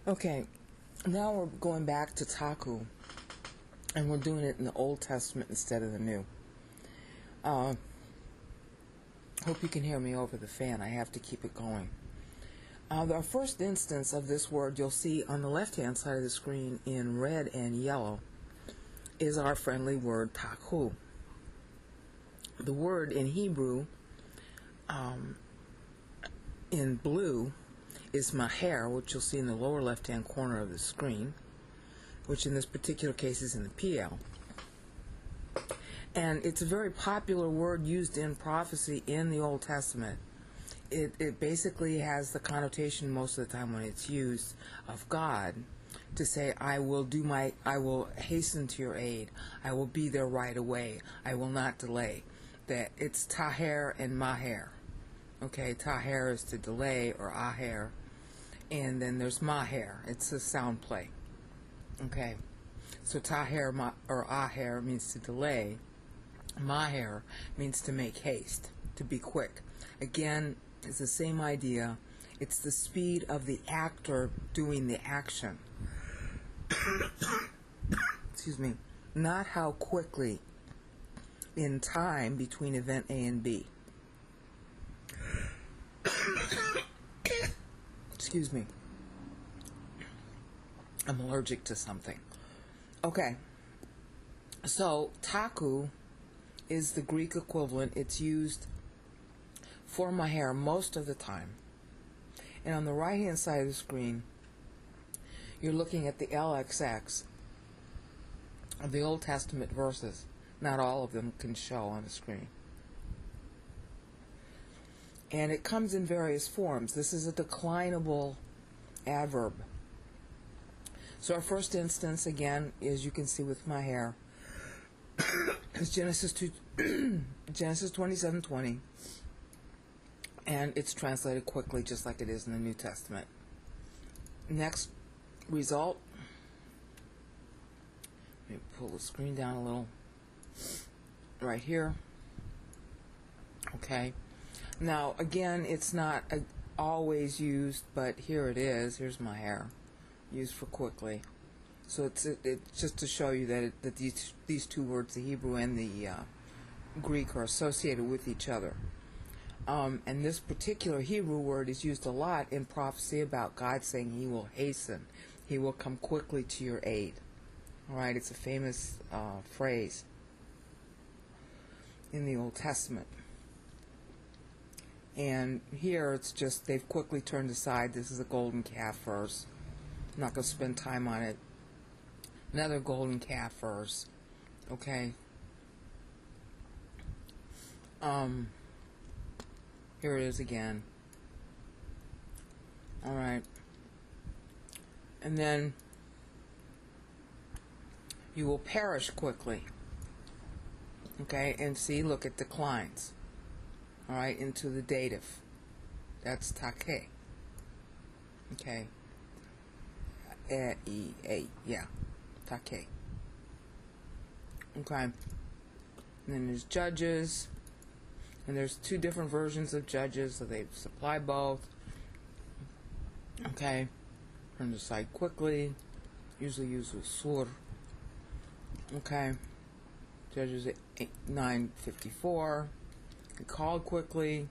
Okay, now we're going back to TAXU, and we're doing it in the Old Testament instead of the New. Hope you can hear me over the fan. I have to keep it going. Our first instance of this word you'll see on the left-hand side of the screen in red and yellow is our friendly word TAXU. The word in Hebrew in blue is maher, which you'll see in the lower left-hand corner of the screen, which in this particular case is in the PL. And it's a very popular word used in prophecy in the Old Testament. It basically has the connotation most of the time when it's used of God to say, I will hasten to your aid. I will be there right away. I will not delay. That it's taher and maher. Okay, taher is to delay, or aher. And then there's maher. It's a sound play. Okay, so taher or aher means to delay. Maher means to make haste, to be quick. Again, it's the same idea. It's the speed of the actor doing the action. Excuse me. Not how quickly in time between event A and B. Excuse me. I'm allergic to something. Okay. So, TAXU is the Greek equivalent. It's used for maher most of the time. And on the right hand side of the screen, you're looking at the LXX of the Old Testament verses. Not all of them can show on the screen. And it comes in various forms. This is a declinable adverb. So our first instance, again, as you can see with maher, is Genesis 27:20, and it's translated quickly just like it is in the New Testament. Next result, let me pull the screen down a little, right here. Okay, now again, it's not always used, but here it is. Here's maher, used for quickly. So it's just to show you that these two words, the Hebrew and the Greek, are associated with each other. And this particular Hebrew word is used a lot in prophecy about God saying He will hasten. He will come quickly to your aid. All right, it's a famous phrase in the Old Testament. And here it's just they've quickly turned aside. This is a golden calf verse. I'm not going to spend time on it. Another golden calf verse. Okay. Here it is again. Alright. And then you will perish quickly. Okay, and see, look, it declines. Alright, into the dative. That's take. Okay. Yeah. Take. Okay. And then there's judges. And there's two different versions of judges, so they supply both. Okay. Turn aside quickly. Usually used with sur. Okay. Judges at 9:54. Be called quickly.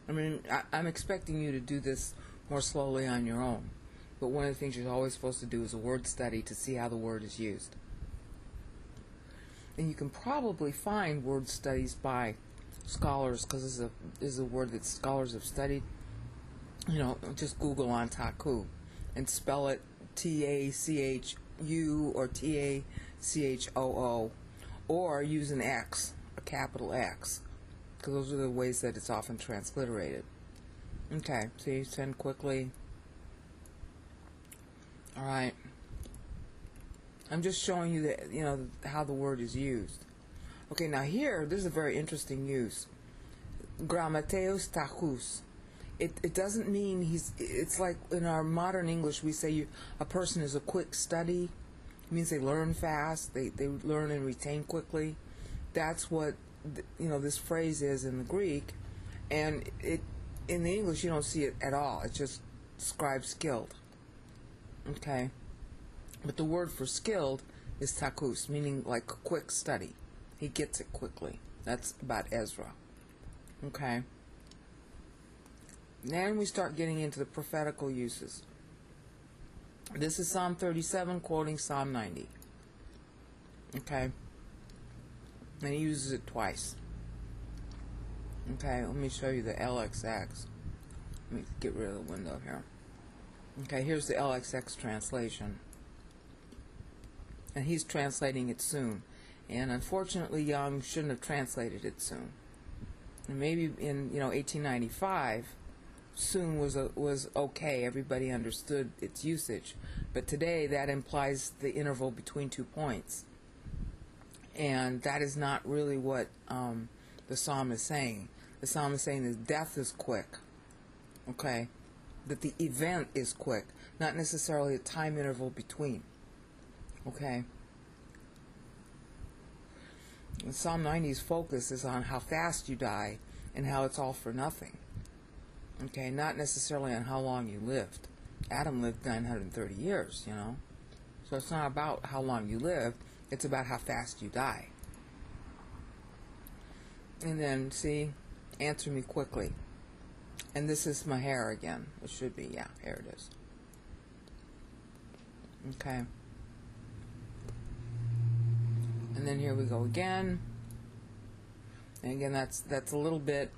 I mean, I'm expecting you to do this more slowly on your own. But one of the things you're always supposed to do is a word study to see how the word is used. And you can probably find word studies by scholars, because this is a word that scholars have studied. You know, just Google on TAXU and spell it TACHU or TACHOO, or use an X, a capital X, because those are the ways that it's often transliterated. Okay, see, send quickly. All right. I'm just showing you that, you know, how the word is used. Okay, now here, this is a very interesting use. Grammateos tachus. It doesn't mean it's like in our modern English we say a person is a quick study. It means they learn fast, they learn and retain quickly. That's what, you know, this phrase is in the Greek. And in the English you don't see it at all. It's just describe skilled. Okay? But the word for skilled is TAXU, meaning like quick study. He gets it quickly. That's about Ezra. Okay? Then we start getting into the prophetical uses. This is Psalm 37 quoting Psalm 90. Okay? And he uses it twice. Okay, let me show you the LXX. Let me get rid of the window here. Okay, here's the LXX translation. And he's translating it soon. And unfortunately, Young shouldn't have translated it soon. And maybe in 1895, soon was okay. Everybody understood its usage. But today, that implies the interval between 2 points. And that is not really what the psalm is saying. The psalm is saying that death is quick. Okay? That the event is quick, not necessarily a time interval between. Okay? And Psalm 90's focus is on how fast you die and how it's all for nothing. Okay? Not necessarily on how long you lived. Adam lived 930 years, So it's not about how long you live, it's about how fast you die. And then, see, answer me quickly. And this is my hair again. It should be, yeah, here it is. Okay. And then here we go again. And again, that's a little bit,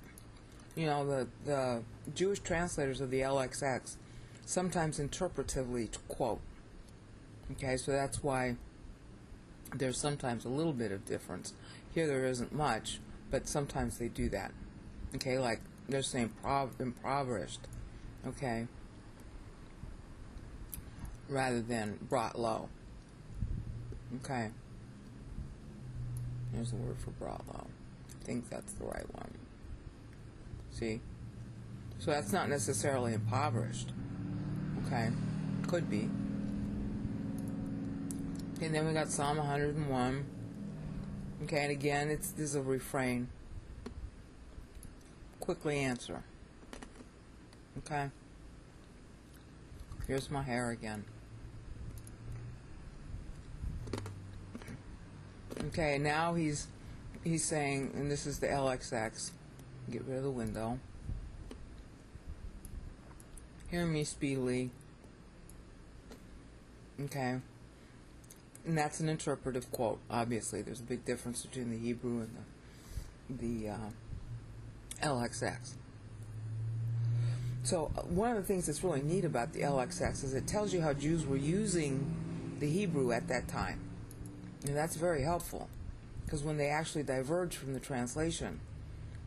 the Jewish translators of the LXX sometimes interpretively quote. Okay, so that's why there's sometimes a little bit of difference. Here there isn't much, but sometimes they do that. Okay, like they're saying impoverished, okay, rather than brought low. Okay. Here's the word for brought low. I think that's the right one. See? So that's not necessarily impoverished. Okay. Could be. And then we got Psalm 101. Okay, and again, this is a refrain. Quickly answer. Okay? Here's my hair again. Okay, now he's saying, and this is the LXX. Get rid of the window. Hear me speedily. Okay. And that's an interpretive quote, obviously. There's a big difference between the Hebrew and the LXX. So one of the things that's really neat about the LXX is it tells you how Jews were using the Hebrew at that time. And that's very helpful, because when they actually diverge from the translation,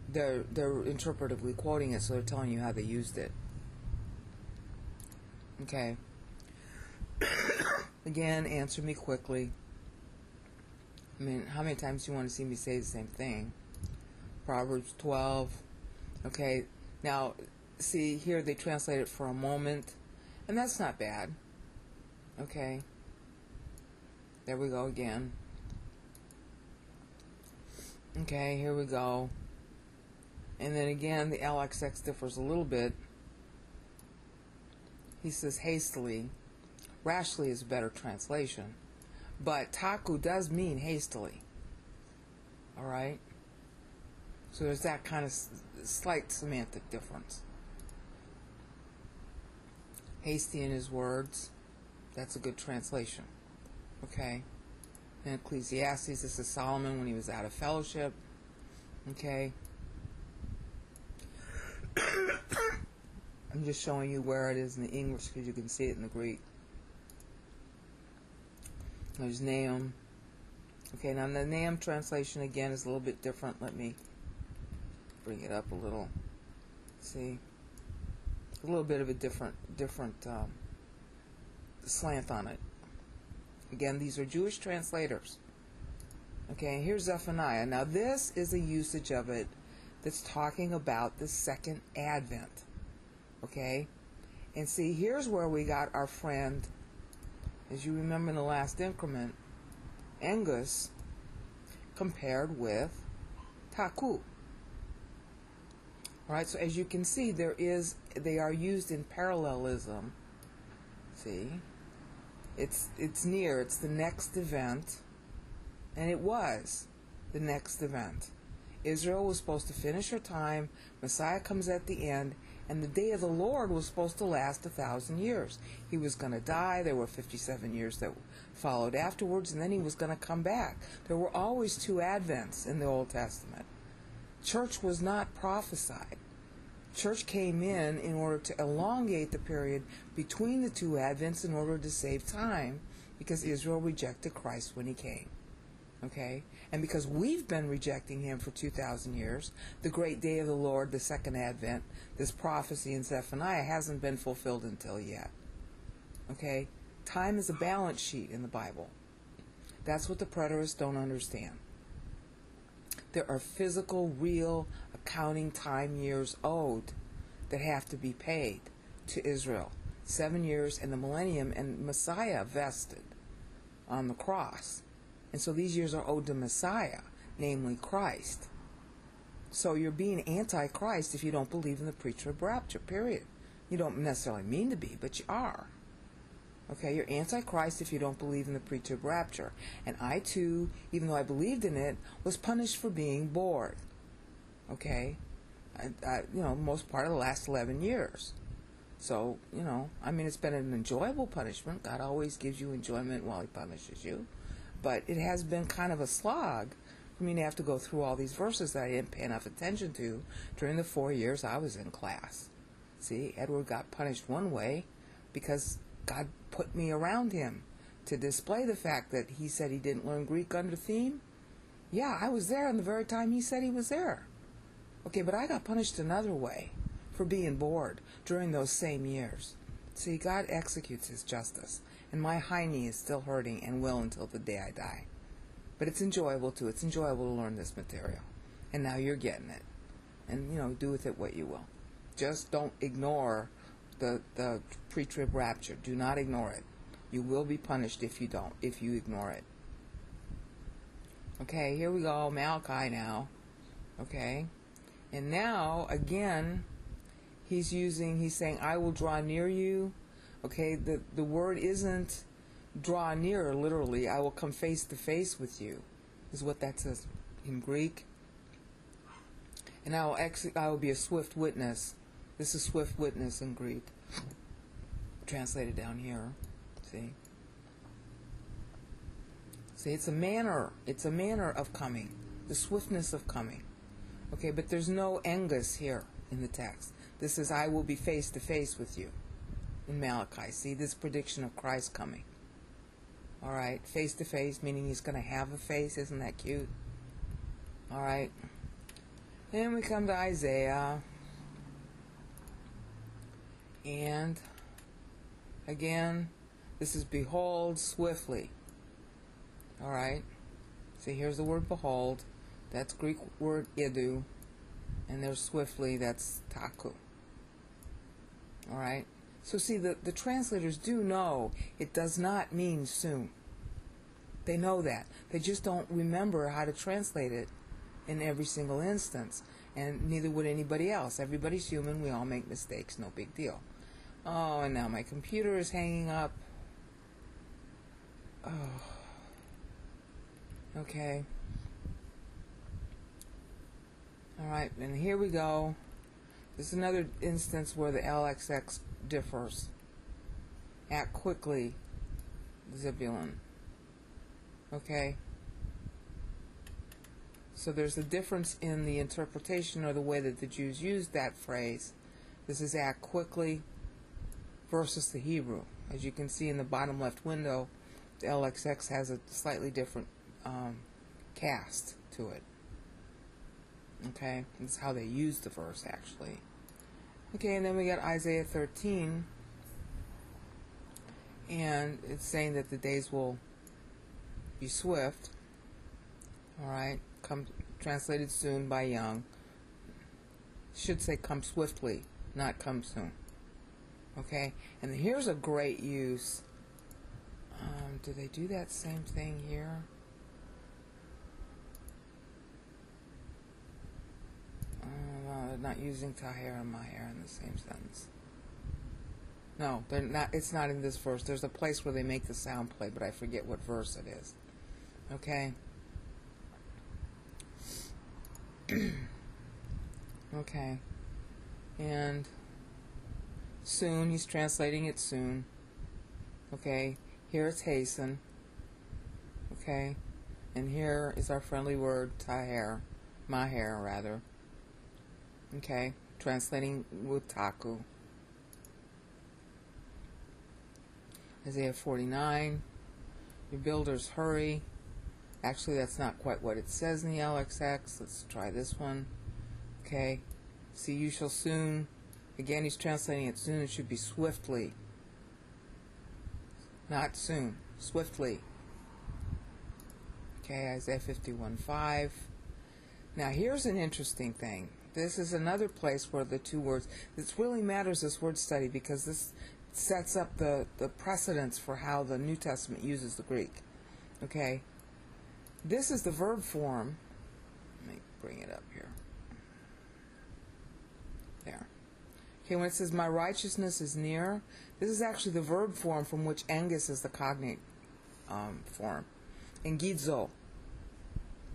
they're interpretively quoting it, so they're telling you how they used it. Okay. Again, answer me quickly. I mean, how many times do you want to see me say the same thing? Proverbs 12. Okay, now, see, here they translate it for a moment, and that's not bad. Okay. There we go again. Okay, here we go. And then again, the LXX differs a little bit. He says hastily. Rashly is a better translation. But TAXU does mean hastily. Alright? So there's that kind of slight semantic difference. Hasty in his words. That's a good translation. Okay? In Ecclesiastes, this is Solomon when he was out of fellowship. Okay? I'm just showing you where it is in the English because you can see it in the Greek. There's Nahum. Okay, now the Nahum translation again is a little bit different. Let me bring it up a little. See? A little bit of a different slant on it. Again, these are Jewish translators. Okay, here's Zephaniah. Now this is a usage of it that's talking about the second advent. Okay? And see, here's where we got our friend, as you remember in the last increment, Angus, compared with TAXU. All right, so as you can see, they are used in parallelism. See? It's near, it's the next event, and it was the next event. Israel was supposed to finish her time, Messiah comes at the end, and the day of the Lord was supposed to last 1,000 years. He was going to die, there were 57 years that followed afterwards, and then he was going to come back. There were always two advents in the Old Testament. Church was not prophesied. Church came in order to elongate the period between the two advents in order to save time, because Israel rejected Christ when he came. Okay? And because we've been rejecting him for 2,000 years, the great day of the Lord, the second advent, this prophecy in Zephaniah hasn't been fulfilled until yet. Okay? Time is a balance sheet in the Bible. That's what the preterists don't understand. There are physical, real accounting time years owed that have to be paid to Israel. 7 years and the millennium, and Messiah vested on the cross. And so these years are owed to Messiah, namely Christ. So you're being anti-Christ if you don't believe in the preacher of rapture, period. You don't necessarily mean to be, but you are. Okay, you're anti-Christ if you don't believe in the preacher of rapture. And I too, even though I believed in it, was punished for being bored. Okay? Most part of the last 11 years. So, it's been an enjoyable punishment. God always gives you enjoyment while he punishes you. But it has been kind of a slog for me to have to go through all these verses that I didn't pay enough attention to during the 4 years I was in class. See, Edward got punished one way because God put me around him to display the fact that he said he didn't learn Greek under theme. Yeah, I was there on the very time he said he was there. Okay, but I got punished another way for being bored during those same years. See, God executes his justice, and my high knee is still hurting and will until the day I die. But it's enjoyable too. It's enjoyable to learn this material. And now you're getting it. And, do with it what you will. Just don't ignore the pre-trib rapture. Do not ignore it. You will be punished if you ignore it. Okay, here we go, Malachi now. Okay, and now, again, he's saying, I will draw near you. Okay, the word isn't draw near, literally. I will come face to face with you, is what that says in Greek. And I will be a swift witness. This is swift witness in Greek. Translated down here. See? See, it's a manner of coming. The swiftness of coming. Okay, but there's no engus here in the text. This is, I will be face to face with you in Malachi. See, this prediction of Christ coming. All right, face to face, meaning he's going to have a face. Isn't that cute? All right. Then we come to Isaiah. And again, this is behold swiftly. All right. See, here's the word behold. That's Greek word idu. And there's swiftly, that's TAXU. All right. So see, the translators do know it does not mean soon. They know that. They just don't remember how to translate it in every single instance. And neither would anybody else. Everybody's human. We all make mistakes. No big deal. Oh, and now my computer is hanging up. Oh. Okay. Alright, and here we go. This is another instance where the LXX differs. Act quickly, Zebulun. Okay? So there's a difference in the interpretation or the way that the Jews used that phrase. This is act quickly versus the Hebrew. As you can see in the bottom left window, the LXX has a slightly different cast to it. Okay, that's how they use the verse actually. Okay, and then we got Isaiah 13, and it's saying that the days will be swift. All right, come translated soon by Young. Should say come swiftly, not come soon. Okay, and here's a great use. Do they do that same thing here? but not using taher and maher in the same sentence. No, they're not. It's not in this verse. There's a place where they make the sound play, but I forget what verse it is. Okay? Okay. And soon, he's translating it soon. Okay? Here it's hasten. Okay? And here is our friendly word, taher. Maher, rather. Okay? Translating with taku. Isaiah 49. Your builders hurry. Actually, that's not quite what it says in the LXX. Let's try this one. Okay. See, you shall soon. Again, he's translating it soon. It should be swiftly. Not soon. Swiftly. Okay, Isaiah 51:5. Now, here's an interesting thing. This is another place where the two words, this really matters, this word study, because this sets up the precedence for how the New Testament uses the Greek. Okay? This is the verb form. Let me bring it up here. There. Okay, when it says, my righteousness is near, this is actually the verb form from which Angus is the cognate form. Engidzo,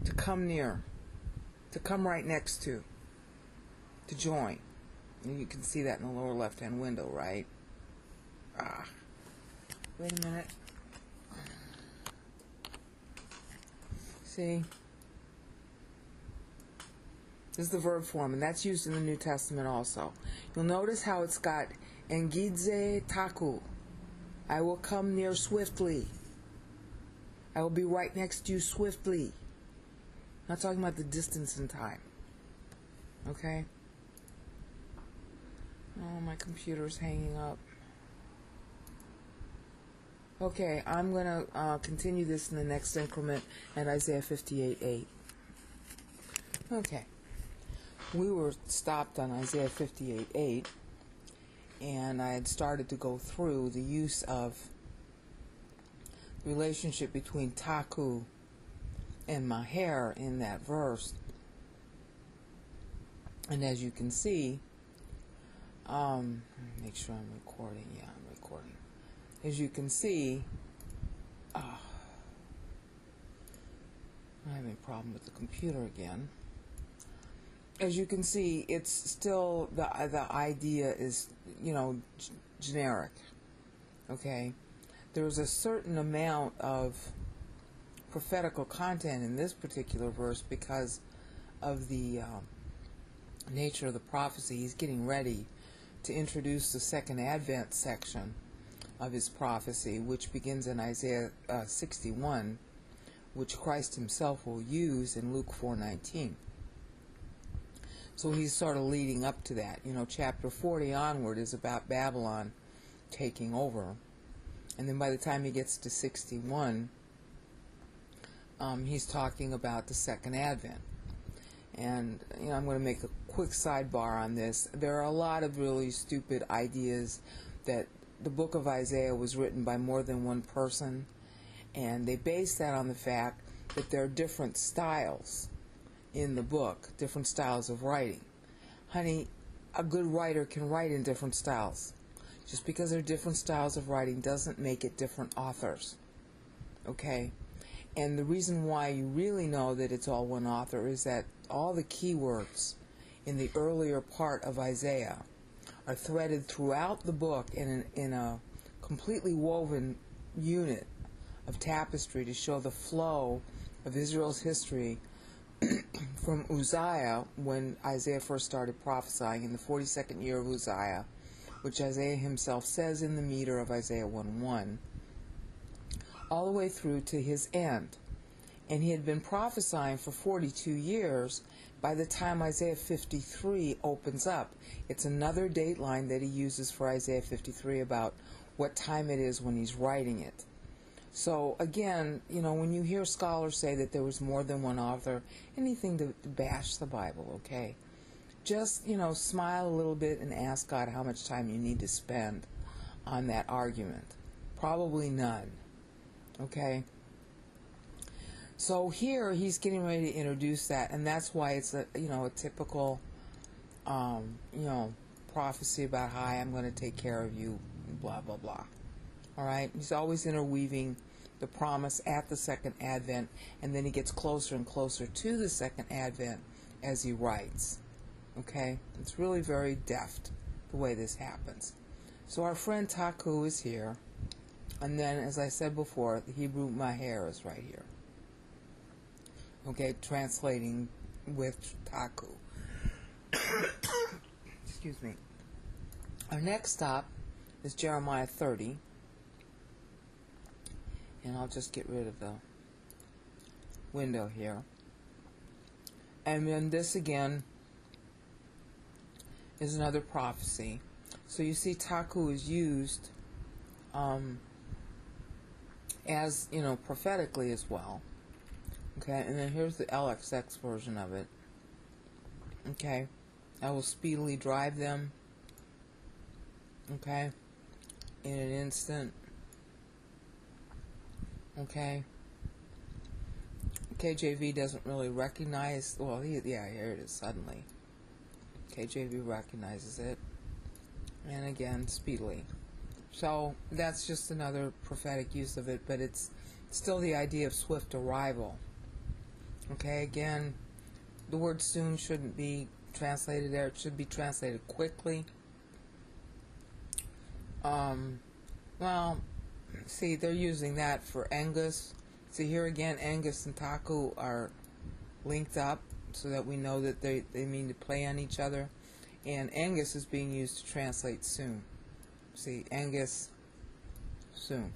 to come near, to come right next to join. And you can see that in the lower left-hand window, right? Wait a minute. See? This is the verb form, and that's used in the New Testament also. You'll notice how it's got engidze taku. I will come near swiftly. I will be right next to you swiftly. Not talking about the distance in time. Okay? Oh, my computer's hanging up. Okay, I'm going to continue this in the next increment at Isaiah 58:8. Okay. We were stopped on Isaiah 58:8, and I had started to go through the use of the relationship between taku and maher in that verse. And as you can see, make sure I'm recording. Yeah, I'm recording. As you can see, I'm having a problem with the computer again. As you can see, it's still, the idea is, generic. Okay? There's a certain amount of prophetical content in this particular verse because of the nature of the prophecy. He's getting ready to introduce the second Advent section of his prophecy, which begins in Isaiah 61, which Christ himself will use in Luke 4:19. So he's sort of leading up to that. Chapter 40 onward is about Babylon taking over. And then by the time he gets to 61, he's talking about the second Advent. And, I'm going to make a quick sidebar on this. There are a lot of really stupid ideas that the book of Isaiah was written by more than one person, and they base that on the fact that there are different styles in the book, different styles of writing. Honey, a good writer can write in different styles. Just because there are different styles of writing doesn't make it different authors. Okay? And the reason why you really know that it's all one author is that all the keywords in the earlier part of Isaiah are threaded throughout the book in a completely woven unit of tapestry to show the flow of Israel's history from Uzziah, when Isaiah first started prophesying in the 42nd year of Uzziah, which Isaiah himself says in the meter of Isaiah 1:1, all the way through to his end. And he had been prophesying for 42 years by the time Isaiah 53 opens up. It's another date line that he uses for Isaiah 53 about what time it is when he's writing it. So again, when you hear scholars say that there was more than one author, anything to bash the Bible, okay? Just, smile a little bit and ask God how much time you need to spend on that argument. Probably none, okay? So here he's getting ready to introduce that, and that's why it's a typical prophecy about, hi, I'm going to take care of you, blah, blah, blah. All right? He's always interweaving the promise at the second advent, and then he gets closer and closer to the second advent as he writes. Okay? It's really very deft the way this happens. So our friend TAXU is here, and then, as I said before, the Hebrew Maher is right here. Okay, translating with TAXU. Excuse me. Our next stop is Jeremiah 30. And I'll just get rid of the window here. And then this again is another prophecy. So you see TAXU is used as, prophetically as well. Okay, and then here's the LXX version of it. Okay, I will speedily drive them. Okay, in an instant. Okay. KJV doesn't really recognize, well, here it is, suddenly. KJV recognizes it. And again, speedily. So, that's just another prophetic use of it, but it's still the idea of swift arrival. Okay, again, the word soon shouldn't be translated there. It should be translated quickly. Well, see, they're using that for Angus. See, here again, Angus and TAXU are linked up so that we know that they mean to play on each other. And Angus is being used to translate soon. See, Angus, soon.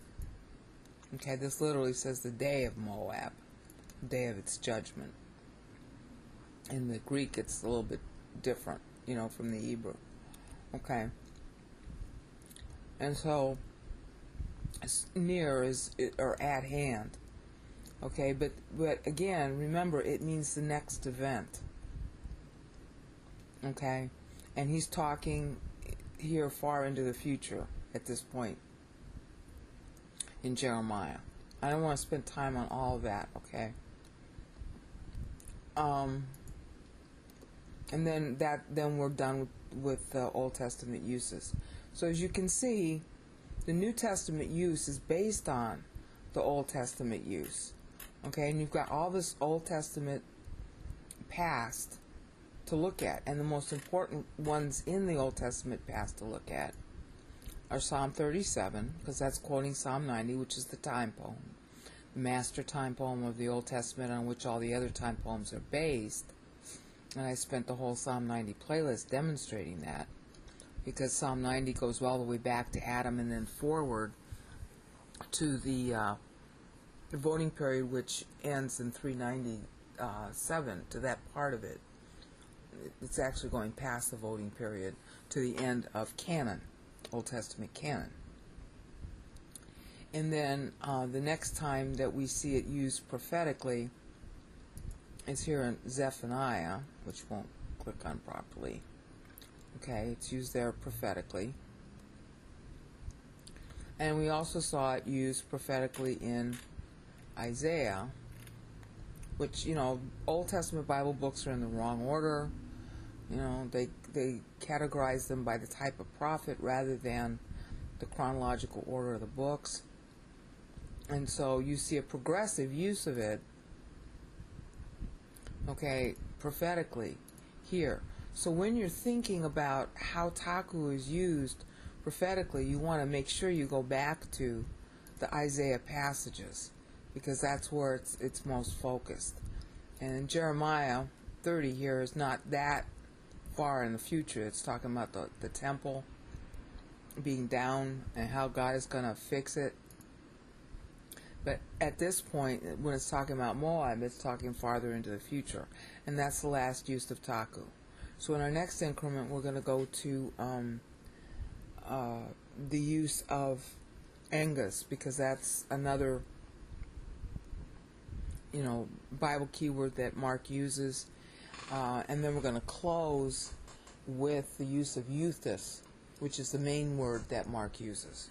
Okay, this literally says the day of Moab, the day of its judgment. In the Greek, it's a little bit different, from the Hebrew. Okay. And so, near is, or at hand. Okay, but again, remember, it means the next event. Okay? And he's talking here far into the future at this point in Jeremiah. I don't want to spend time on all of that, okay? And then we're done with the Old Testament uses. So as you can see, the New Testament use is based on the Old Testament use. Okay, and you've got all this Old Testament past to look at. And the most important ones in the Old Testament past to look at are Psalm 37, because that's quoting Psalm 90, which is the time poem. The master time poem of the Old Testament on which all the other time poems are based. And I spent the whole Psalm 90 playlist demonstrating that, because Psalm 90 goes all the way back to Adam and then forward to the voting period, which ends in 397, to that part of it. It's actually going past the voting period to the end of canon, Old Testament canon. And then the next time that we see it used prophetically is here in Zephaniah, which won't click on properly. Okay, it's used there prophetically. And we also saw it used prophetically in Isaiah, which, Old Testament Bible books are in the wrong order. They categorize them by the type of prophet rather than the chronological order of the books. And so you see a progressive use of it, okay, prophetically here. So when you're thinking about how TAXU is used prophetically, you want to make sure you go back to the Isaiah passages, because that's where it's most focused. And in Jeremiah 30 here is not that far in the future. It's talking about the temple being down and how God is going to fix it. But at this point, when it's talking about Moab, it's talking farther into the future. And that's the last use of TAXU. So in our next increment, we're going to go to the use of Angus, because that's another Bible keyword that Mark uses. And then we're going to close with the use of Euthus, which is the main word that Mark uses.